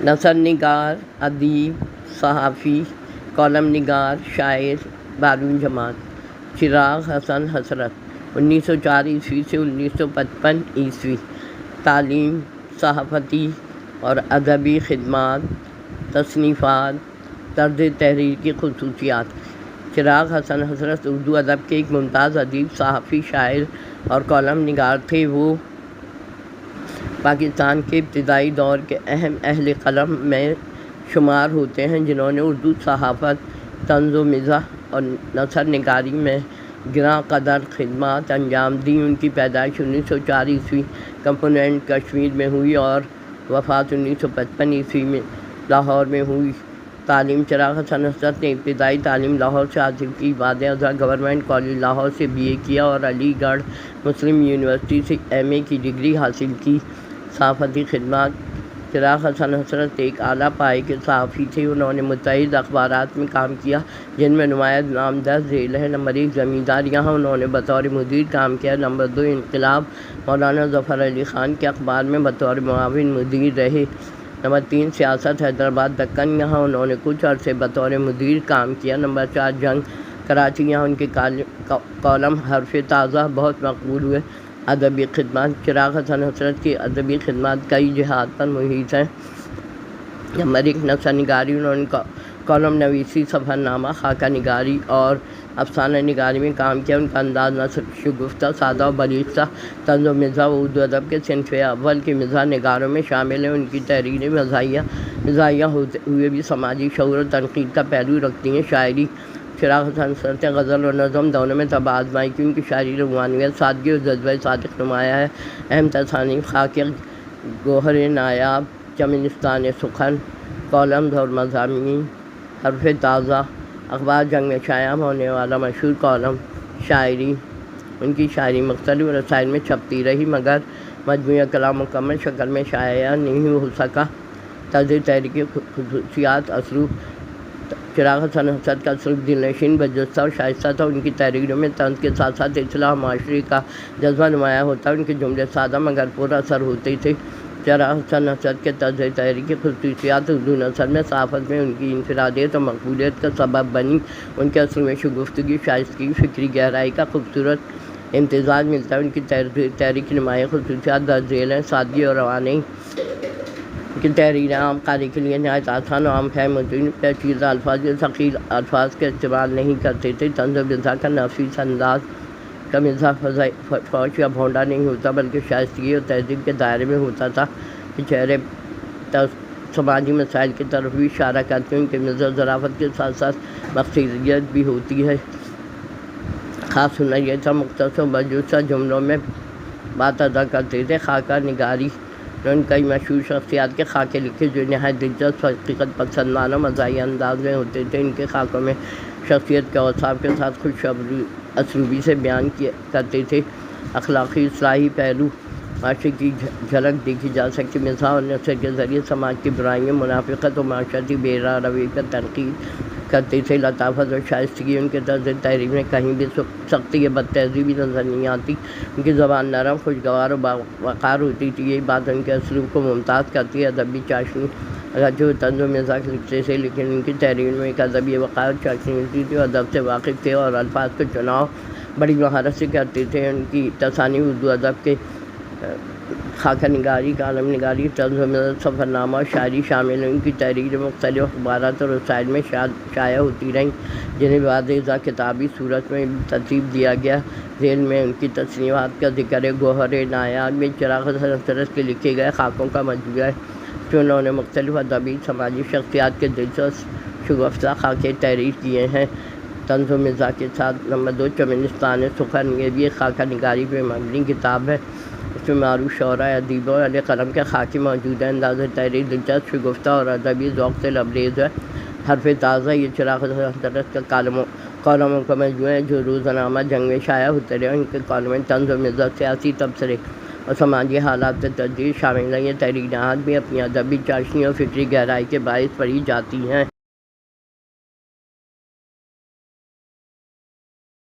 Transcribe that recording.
نثر نگار، ادیب، صحافی، کالم نگار، شاعر بارہویں جماعت چراغ حسن حسرت 1904 سے 1955 تعلیم، صحافتی اور ادبی خدمات، تصنیفات، طرز تحریر کی خصوصیات۔ چراغ حسن حسرت اردو ادب کے ایک ممتاز ادیب، صحافی، شاعر اور کالم نگار تھے۔ وہ پاکستان کے ابتدائی دور کے اہم اہل قلم میں شمار ہوتے ہیں، جنہوں نے اردو صحافت، طنز و مزاح اور نثر نگاری میں گراں قدر خدمات انجام دیں۔ ان کی پیدائش 1904 کمپوننٹ کشمیر میں ہوئی اور وفات 1955 میں لاہور میں ہوئی۔ تعلیم، چراغ حسن حسرت نے ابتدائی تعلیم لاہور سے حاصل کی۔ بعد ازاں گورنمنٹ کالج لاہور سے BA کیا اور علی گڑھ مسلم یونیورسٹی سے MA کی ڈگری حاصل کی۔ صحافتی خدمات، چراغ حسن حسرت ایک اعلیٰ پائے کے صحافی تھے۔ انہوں نے متعدد اخبارات میں کام کیا، جن میں نمایاں نام دست ذیل ہیں: نمبر 1 زمیندار، یہاں انہوں نے بطور مدیر کام کیا۔ نمبر 2 انقلاب، مولانا ظفر علی خان کے اخبار میں بطور معاون مدیر رہے۔ نمبر 3 سیاست، حیدرآباد دکن، یہاں انہوں نے کچھ عرصے بطور مدیر کام کیا۔ نمبر 4 جنگ، کراچی، یہاں ان کے کالم حرف تازہ بہت مقبول ہوئے۔ ادبی خدمات، چراغ حسن حسرت کی ادبی خدمات کئی جہات پر محیط ہیں۔ نمبر 1 نثر نگاری، انہوں نے کالم نویسی، سفر نامہ، خاکہ نگاری اور افسانہ نگاری میں کام کیا۔ ان کا انداز نثر شگفتہ، سادہ و بلیغ تھا۔ طنز و مزاح اردو ادب کے صنف اول کے مزاح نگاروں میں شامل ہیں۔ ان کی تحریریں مزاحیہ ہوئے بھی سماجی شعور اور تنقید کا پہلو رکھتی ہیں۔ شاعری، چراغ حسن حسرت نے غزل اور نظم دونوں میں طبع آزمائی کی۔ ان کی شاعری روحانیت، سادگی اور جذبہ صادق نمایاں ہے۔ اہم تصانیف: خاکہ گوہر نایاب، چمنستان سخن، کالمز اور مضامین، حرف تازہ، اخبار جنگ میں شائع ہونے والا مشہور کالم۔ شاعری، ان کی شاعری مختلف رسائل میں چھپتی رہی، مگر مجموعہ کلام مکمل شکل میں شائع نہیں ہو سکا۔ طرز تحریر کی خصوصیات: اسلوب، چراغ حسن حسرت کا اسلوب دلنشین، برجستہ اور شائستہ تھا۔ ان کی تحریروں میں طنز کے ساتھ ساتھ اصلاح معاشرے کا جذبہ نمایاں ہوتا۔ ان کے جملے سادہ مگر پر اثر ہوتے تھے۔ چراغ حسن حسرت کے طرز تحریر کی خصوصیات اردو نثر میں صحافت میں ان کی انفرادیت اور مقبولیت کا سبب بنی۔ ان کے اصل میں شگفتگی، شائستگی، فکری گہرائی کا خوبصورت امتزاج ملتا ہے۔ ان کی تحریر کی نمایاں خصوصیات درج ذیل ہیں: سادگی اور روانی، ان کی تحریریں عام قاری کے لیے نہایت آسان و عام فہم ہوتی ہیں۔ پیچیدہ الفاظ یا ثقیل الفاظ کا استعمال نہیں کرتے تھے۔ طنز و مزاح کا نفیس انداز کا مزاح فحش یا بھونڈا نہیں ہوتا، بلکہ شائستگی اور تہذیب کے دائرے میں ہوتا تھا۔ چہرے سماجی مسائل کی طرف بھی اشارہ کرتے ہیں۔ ان کے مزاح ظرافت کے ساتھ ساتھ مقصدیت بھی ہوتی ہے۔ خاص ہنر یہ تھا مختصر و برجستہ جملوں میں بات ادا کرتے تھے۔ خاکہ نگاری، انہوں نے کئی مشہور شخصیات کے خاکے لکھے جو نہایت دلچسپ، حقیقت پسندانہ مزاحیہ انداز میں ہوتے تھے۔ ان کے خاکوں میں شخصیت کے اوصاف کے ساتھ خوش اسلوبی سے بیان کرتے تھے۔ اخلاقی اصلاحی پہلو، معاشرے کی جھلک دیکھی جا سکتی۔ مزاح اور نثر کے ذریعے سماج کی برائیوں، منافقت اور معاشرتی بے راہ روی پر تنقید کرتے تھے۔ لطافت اور شائستگی، ان کے طرز تحریر میں کہیں بھی سختی یا بد تہذیبی نظر نہیں آتی۔ ان کی زبان نرم، خوشگوار اور باوقار ہوتی تھی، یہی بات ان کے اسلوب کو ممتاز کرتی ہے۔ ادبی چاشنی، اگرچہ وہ طنز و مزاح لکھتے تھے، لیکن ان کی تحریر میں ایک ادبی وقار اور چاشنی ملتی تھی۔ وہ ادب سے واقف تھے اور الفاظ کا چناؤ بڑی مہارت سے کرتے تھے۔ ان کی تصانیف اردو ادب کے خاکہ نگاری، کالم نگاری، طنز و مزاح، سفر نامہ اور شاعری شامل ہیں۔ ان کی تحریریں مختلف اخبارات اور رسائل میں شائع ہوتی رہیں، جنہیں بعد ازاں کتابی صورت میں ترتیب دیا گیا۔ ذیل میں ان کی تصنیفات کا ذکر ہے۔ گوہر نایاب میں چراغ حسن حسرت کے لکھے گئے خاکوں کا مجموعہ ہے، اس میں انہوں نے مختلف ادبی سماجی شخصیات کے دلچسپ شگفتہ خاکے تحریر کیے ہیں، طنز و مزاح کے ساتھ۔ نمبر 2 چمنستان سخن، یہ بھی ایک خاکہ نگاری پہ مبنی کتاب ہے، اس میں معروف شعراء، ادیبوں اور اہل قلم کے خاکے موجود ہیں۔ انداز تحریر دلچسپ، شگفتہ اور ادبی ذوق سے لبریز ہے۔ حرف تازہ، یہ چراغ حسن حسرت کا کالموں کا مجموعہ ہے جو روزنامہ جنگ میں شائع ہوتے رہے۔ ان کے کالم میں طنز و مزاح، سیاسی تبصرے اور سماجی حالات سے تجزیے شامل ہیں۔ یہ تحریریں آج بھی اپنی ادبی چاشنی اور فکری گہرائی کے باعث پڑھی جاتی ہیں۔